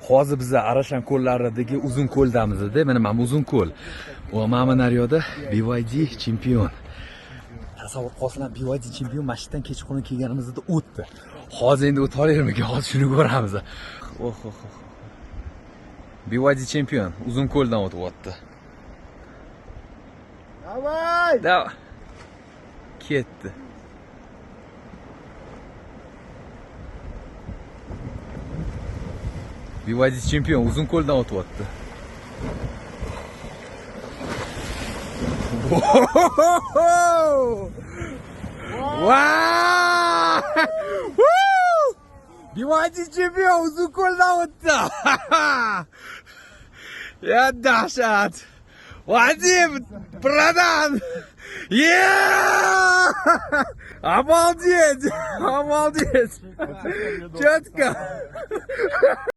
Hozir biz Arashan ko'llaridagi uzun ko'ldamizda, mana bu uzun ko'l. Va mana naryoqda BYD chempion. Tasavvur qilsanglar, BYD chempion masjiddan kechqurun kelganimizda o'tdi. Hozir endi o'tavermikan, hozir shuni ko'ramiz. BYD chempion uzun ko'ldan o'tyapti. Davay! Davay. Ketdi. BYD chempion uzun ko'ldan o'tyapti. Wow! BYD chempion uzun ko'ldan o'tdi. Ya dahshat. Vadim, братан! Yeah! Обалдеть! Обалдеть! Четко!